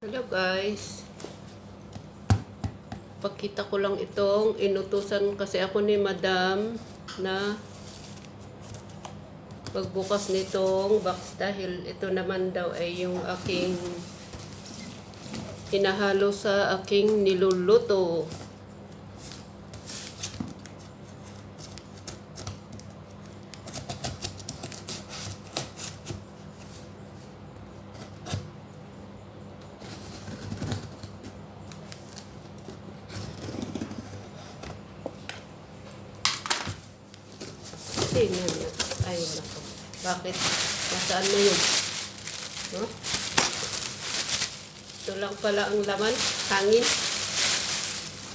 Hello guys, pakita ko lang itong inutusan kasi ako ni Madam na pagbukas nitong box dahil ito naman daw ay yung aking hinahalo sa aking niluluto. Tingnan niya. Ay, nako. Bakit? Nasaan na yun? No? Ito lang pala ang laman. Hangin.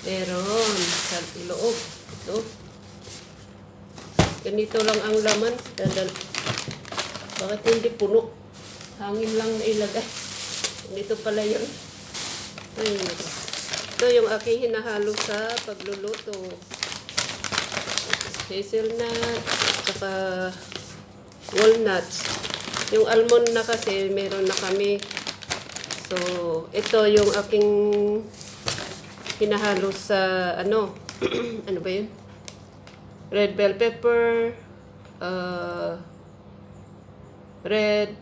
Meron. Sa loob. Ito. Ganito lang ang laman. Bakit hindi puno? Hangin lang na ilagay. Ganito pala yun. Ay, nako. Ito yung aking hinahalo sa pagluluto. Hazelnut, saka walnuts. Yung almond na kasi, meron na kami. So, ito yung aking hinahalo sa, ano, ano ba yun? Red bell pepper, red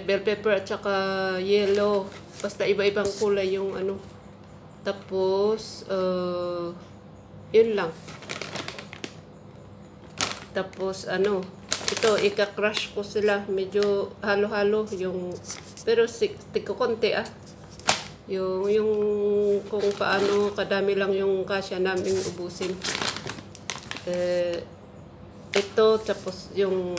bell pepper at saka yellow. Basta iba-ibang kulay yung ano. Tapos, yun lang. Tapos ano, ito ika-crush ko sila, medyo halo-halo yung pero tiko konti yung kung paano kadami lang yung kasya namin ubusin. Ito tapos yung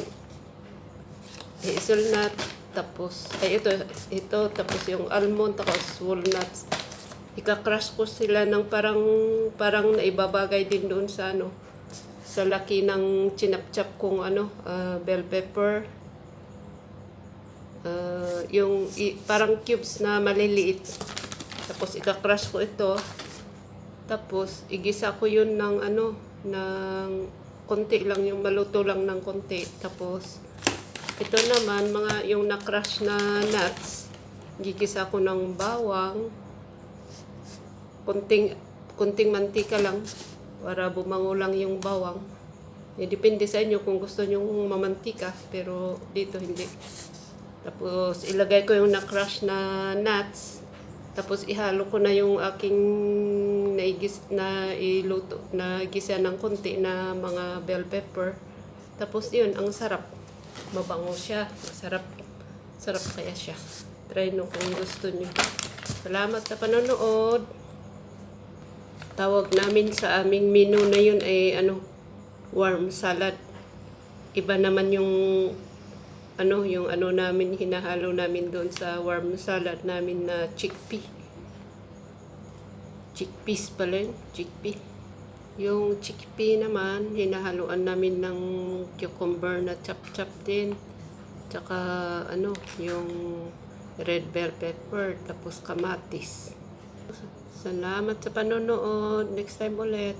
hazelnut, tapos ito tapos yung almond tapos walnuts. Ika-crush ko sila ng parang naibabagay din doon sa ano, sa laki ng chinap-chap kong ano, bell pepper. Yung parang cubes na maliliit. Tapos ika-crush ko ito. Tapos igisa ko yun ng ano, ng konti lang, yung maluto lang ng konti. Tapos ito naman mga yung na-crush na nuts. Gigisa ko ng bawang. Kunting mantika lang para bumango lang yung bawang. Depende sa inyo kung gusto nyo mamantika, pero dito hindi. Tapos ilagay ko yung na-crush na nuts. Tapos ihalo ko na yung aking gisa ng konti na mga bell pepper. Tapos yun, ang sarap. Mabango siya. Sarap kaya siya. Try nyo kung gusto nyo. Salamat sa panonood. Tawag namin sa aming menu na yun ay ano, warm salad. Iba naman yung ano namin hinahalo namin doon sa warm salad namin na chickpea. Chickpeas pala yun, chickpea. Yung chickpea naman hinahaluan namin ng cucumber na chop din. Tsaka ano, yung red bell pepper tapos kamatis. Salamat sa panonood. Next time ulit.